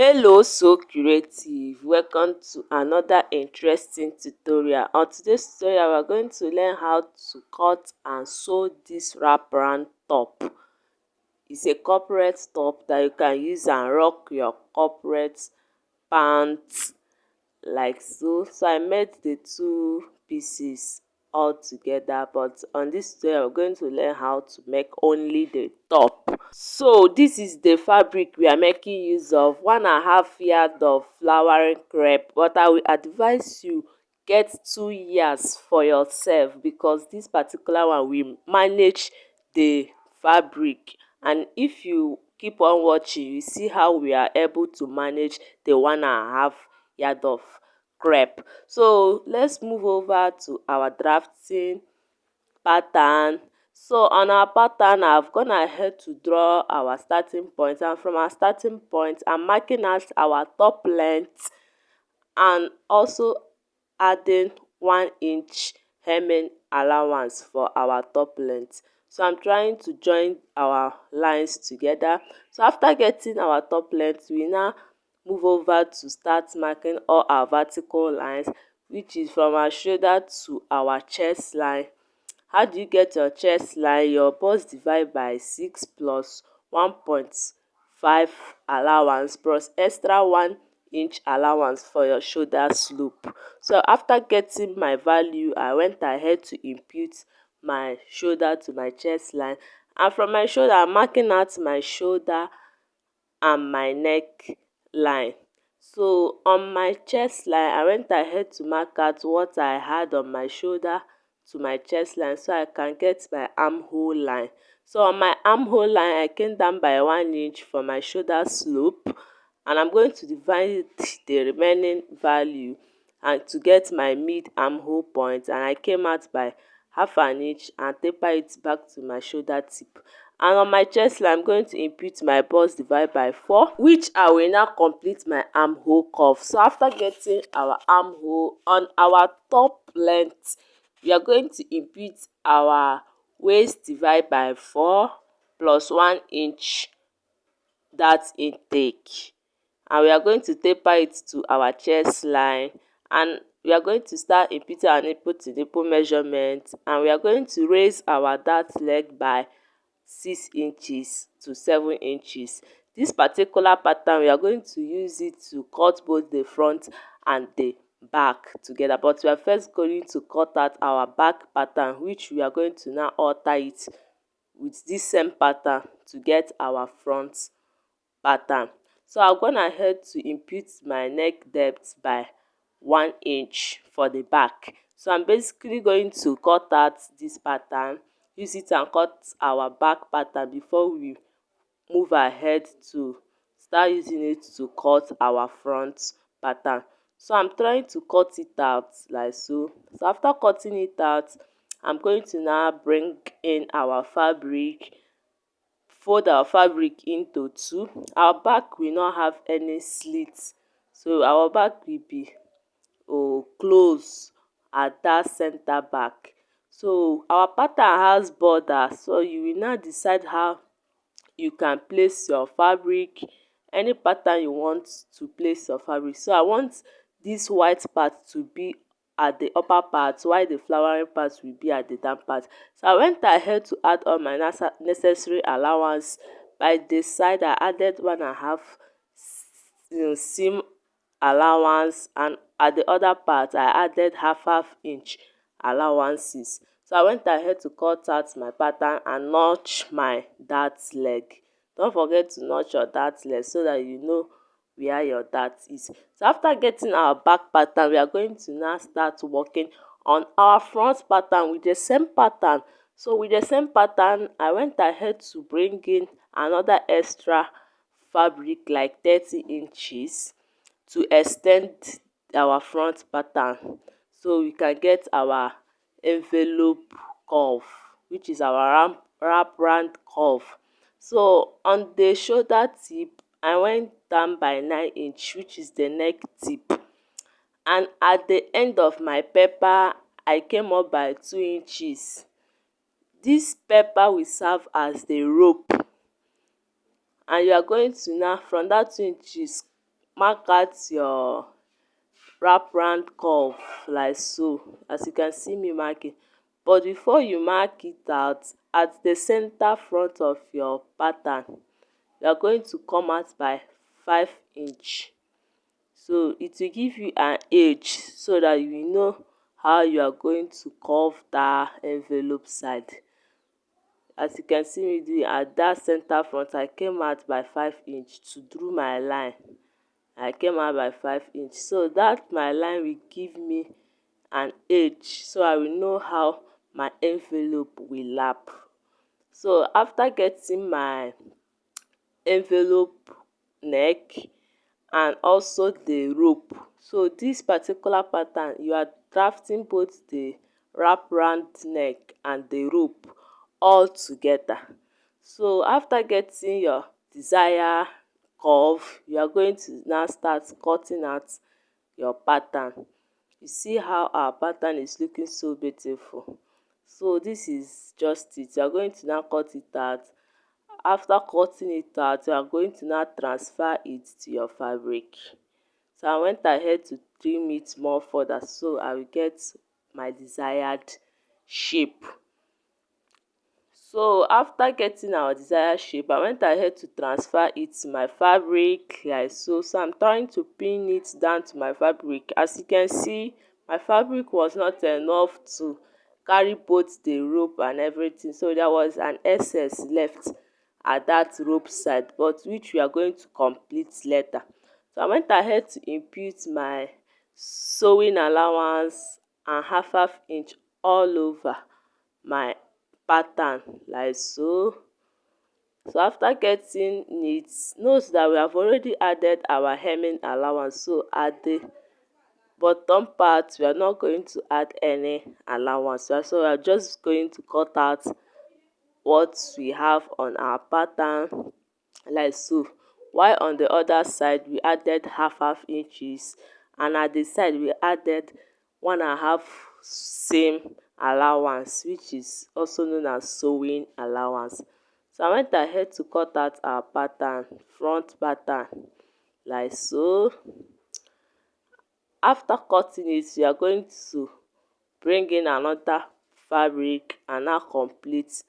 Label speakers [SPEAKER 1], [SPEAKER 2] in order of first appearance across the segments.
[SPEAKER 1] Hello so creative, welcome to another interesting tutorial. On today's tutorial we are going to learn how to cut and sew this wraparound top. It's a corporate top that you can use and rock your corporate pants like so. So I made the two pieces all together, but on this tutorial we're going to learn how to make only the top. So this is the fabric we are making use of, 1.5 yard of flowering crepe, but I will advise you get 2 yards for yourself because this particular one will manage the fabric, and if you keep on watching you see how we are able to manage the 1.5 yard of crepe. So let's move over to our drafting pattern. So on our pattern I've gone ahead to draw our starting point, and from our starting point I'm marking out our top length and also adding 1 inch hemming allowance for our top length. So I'm trying to join our lines together. So after getting our top length, we now move over to start marking all our vertical lines, which is from our shoulder to our chest line. How do you get your chest line? Your bust divide by 6 plus 1.5 allowance plus extra 1 inch allowance for your shoulder slope. So after getting my value, I went ahead to impute my shoulder to my chest line, and from my shoulder I'm marking out my shoulder and my neck line. So on my chest line I went ahead to mark out what I had on my shoulder to my chest line so I can get my armhole line. So on my armhole line I came down by 1 inch for my shoulder slope, and I'm going to divide the remaining value and to get my mid armhole point, and I came out by 1/2 inch and taper it back to my shoulder tip. And on my chest line I'm going to impute my bust divide by 4, which I will now complete my armhole curve. So after getting our armhole, on our top length we are going to impute our waist divide by 4 plus 1 inch that intake, and we are going to taper it to our chest line, and we are going to start imputing our nipple to nipple measurement, and we are going to raise our dart leg by 6 inches to 7 inches. This particular pattern we are going to use it to cut both the front and the back together, but we are first going to cut out our back pattern, which we are going to now alter it with this same pattern to get our front pattern. So I've gone ahead to impute my neck depth by 1 inch for the back. So I'm basically going to cut out this pattern, use it and cut our back pattern before we move ahead to start using it to cut our front pattern. So I'm trying to cut it out like so. So after cutting it out, I'm going to now bring in our fabric, fold our fabric into 2. Our back will not have any slits, so our back will be close at that center back. So our pattern has border, so you will now decide how you can place your fabric, any pattern you want to place your fabric. So I want this white part to be at the upper part while the flowering part will be at the down part. So I went ahead to add all my necessary allowance. By the side I added 1.5 seam allowance, and at the other part I added half inch allowances. So I went ahead to cut out my pattern and notch my dart leg. Don't forget to notch your dart leg so that you know where your dart is. So after getting our back pattern, we are going to now start working on our front pattern with the same pattern. So with the same pattern I went ahead to bring in another extra fabric like 30 inches to extend our front pattern so we can get our envelope curve, which is our wrap round curve. So on the shoulder tip I went down by 9 inch, which is the neck tip, and at the end of my pepper I came up by 2 inches. This pepper will serve as the rope, and you are going to now from that 2 inches mark out your wrap round curve like so, as you can see me marking. But before you mark it out, at the center front of your pattern, you are going to come out by 5 inch. So it will give you an edge so that you will know how you are going to curve that envelope side. As you can see me doing at that center front, I came out by 5 inch to draw my line. I came out by 5 inch, so that my line will give me an edge, so I will know how my envelope will lap. So after getting my envelope neck and also the rope, so this particular pattern you are drafting both the wrap round neck and the rope all together. So after getting your desired curve, you are going to now start cutting out your pattern. You see how our pattern is looking so beautiful. So this is just it. You are going to now cut it out. After cutting it out, you are going to now transfer it to your fabric. So I went ahead to trim it more further so I will get my desired shape. So after getting our desired shape, I went ahead to transfer it to my fabric like so. So I'm trying to pin it down to my fabric. As you can see, my fabric was not enough to carry both the rope and everything, so there was an excess left at that rope side, but which we are going to complete later. So I went ahead to impute my sewing allowance and half inch all over my pattern like so. So after getting it, note that we have already added our hemming allowance, so at the bottom part we are not going to add any allowance, so we are just going to cut out what we have on our pattern like so, while on the other side we added half inches, and at the side we added 1.5 same allowance, which is also known as sewing allowance. So I went ahead to cut out our pattern, front pattern like so. After cutting it, we are going to bring in another fabric and now complete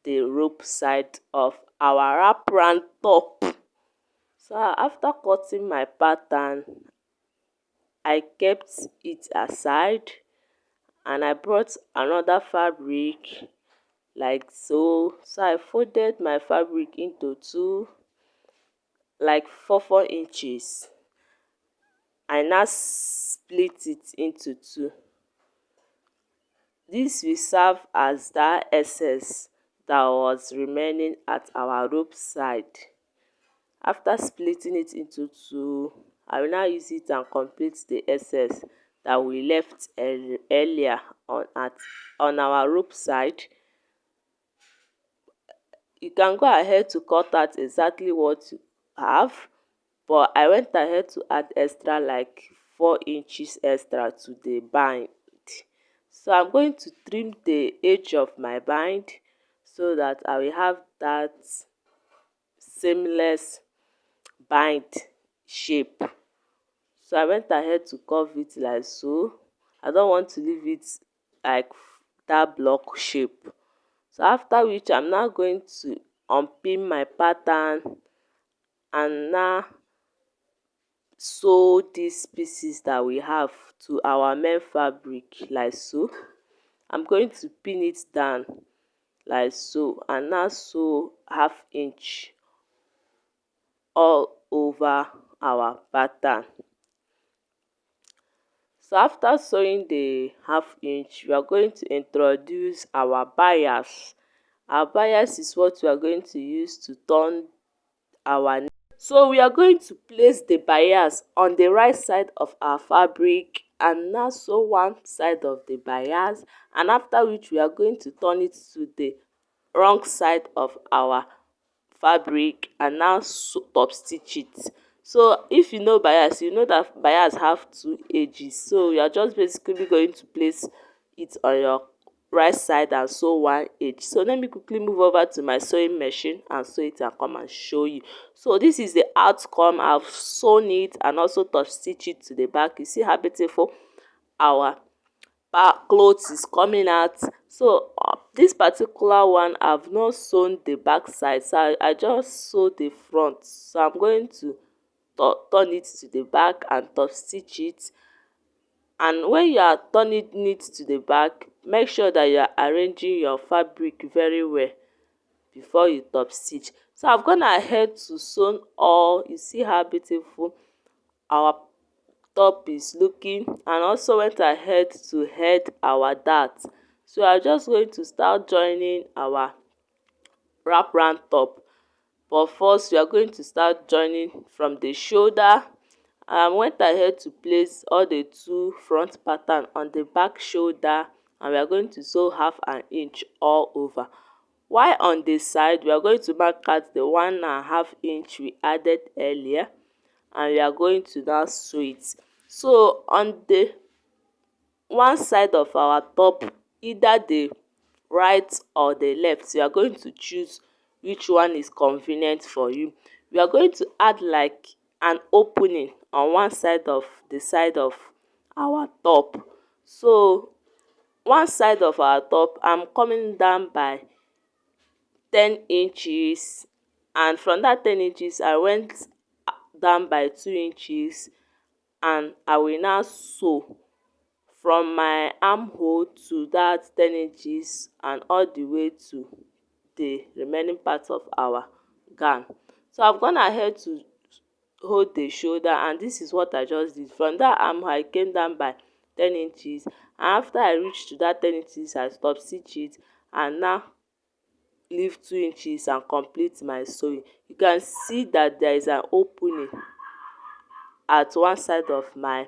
[SPEAKER 1] the rope side of our wrap round top. So after cutting my pattern, I kept it aside and I brought another fabric like so. So I folded my fabric into two, like 4 inches. I now split it into two. This will serve as that excess that was remaining at our rope side. After splitting it into two, I will now use it and complete the excess that we left earlier on our rope side. You can go ahead to cut out exactly what you have, but I went ahead to add extra like 4 inches extra to the bind. So I'm going to trim the edge of my bind so that I will have that seamless bind shape. So I went ahead to curve it like so. I don't want to leave it like that block shape. So after which I'm now going to unpin my pattern and now sew these pieces that we have to our main fabric like so. I'm going to pin it down like so and now sew half inch all over our pattern. So after sewing the half inch, we are going to introduce our bias. Our bias is what we are going to use to turn our neck. So we are going to place the bias on the right side of our fabric and now sew one side of the bias, and after which we are going to turn it to the wrong side of our fabric and now top stitch it. So if you know bias, you know that bias have two edges, so you are just basically going to place it on your right side and sew one edge. So let me quickly move over to my sewing machine and sew it and come and show you. So this is the outcome. I've sewn it and also top stitch it to the back. You see how beautiful our back clothes is coming out. So this particular one, I've not sewn the back side, so I just sew the front. So I'm going to turn it to the back and top stitch it. And when you are turning it to the back, make sure that you are arranging your fabric very well before you top stitch. So I've gone ahead to sew all. You see how beautiful our top is looking, and also went ahead to head our dart. So I'm just going to start joining our wrap round top, but first we are going to start joining from the shoulder. I went ahead to place all the two front pattern on the back shoulder, and we are going to sew half an inch all over. While on the side, we are going to mark out the 1.5 inch we added earlier, and we are going to now sew it. So on the one side of our top, either the right or the left, you are going to choose which one is convenient for you. We are going to add like an opening on one side of the side of our top. So one side of our top, I'm coming down by 10 inches, and from that 10 inches I went down by 2 inches, and I will now sew from my armhole to that 10 inches and all the way to the remaining part of our gown. So I've gone ahead to hold the shoulder, and this is what I just did. From that armhole I came down by 10 inches, and after I reached to that 10 inches I stop stitch it, and now leave 2 inches and complete my sewing. You can see that there is an opening at one side of my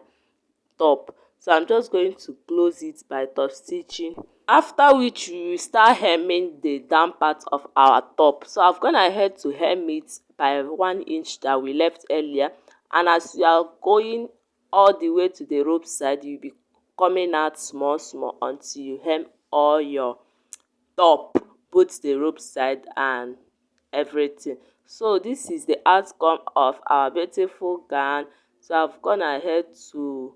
[SPEAKER 1] top, so I'm just going to close it by top stitching, after which we will start hemming the down part of our top. So I've gone ahead to hem it by 1 inch that we left earlier, and as you are going all the way to the rope side, you'll be coming out small small until you hem all your top, both the rope side and everything. So this is the outcome of our beautiful gown. So I've gone ahead to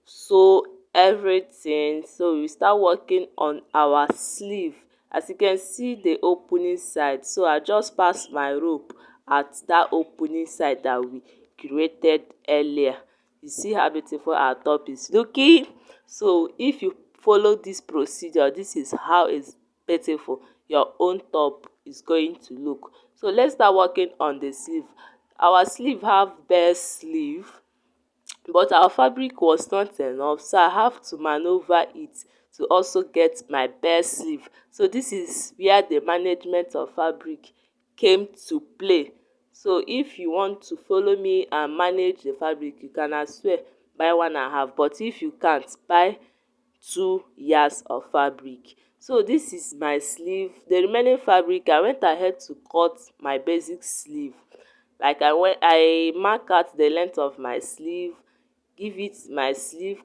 [SPEAKER 1] sew everything. So we start working on our sleeve. As you can see the opening side, so I just pass my rope at that opening side that we created earlier. You see how beautiful our top is looking. So if you follow this procedure, this is how it's beautiful your own top is going to look. So let's start working on the sleeve. Our sleeve have bare sleeve, but our fabric was not enough, so I have to maneuver it to also get my bare sleeve. So this is where the management of fabric came to play. So if you want to follow me and manage the fabric, you can as well buy 1.5, but if you can't, buy 2 yards of fabric. So this is my sleeve. The remaining fabric, I went ahead to cut my basic sleeve. Like I mark out the length of my sleeve, give it my sleeve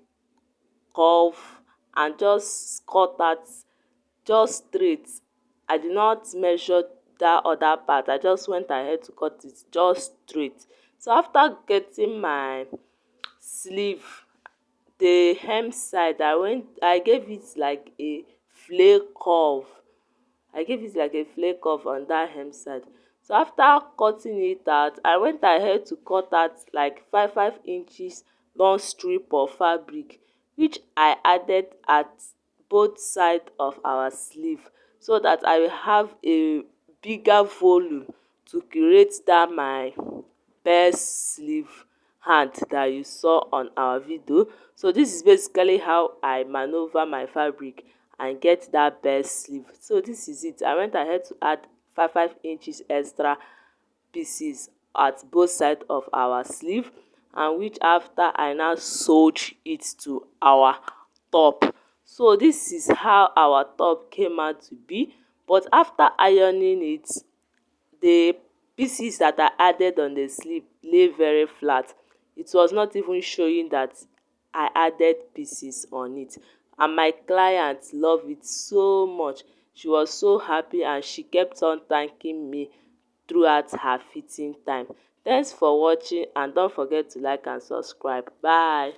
[SPEAKER 1] curve, and just cut that just straight. I did not measure that other part, I just went ahead to cut it just straight. So after getting my sleeve, the hem side, I gave it like a flare curve. I gave it like a flare curve on that hem side. So after cutting it out, I went ahead to cut out like 5 inches long strip of fabric, which I added at both sides of our sleeve, so that I will have a bigger volume to create that my best sleeve hand that you saw on our video. So this is basically how I maneuver my fabric and get that best sleeve. So this is it. I went ahead to add 5 inches extra pieces at both sides of our sleeve, and which after I now sewed it to our top. So this is how our top came out to be, but after ironing it, the pieces that I added on the sleeve lay very flat. It was not even showing that I added pieces on it. and my client love it so much. She was so happy and she kept on thanking me throughout her fitting time. Thanks for watching and don't forget to like and subscribe. Bye.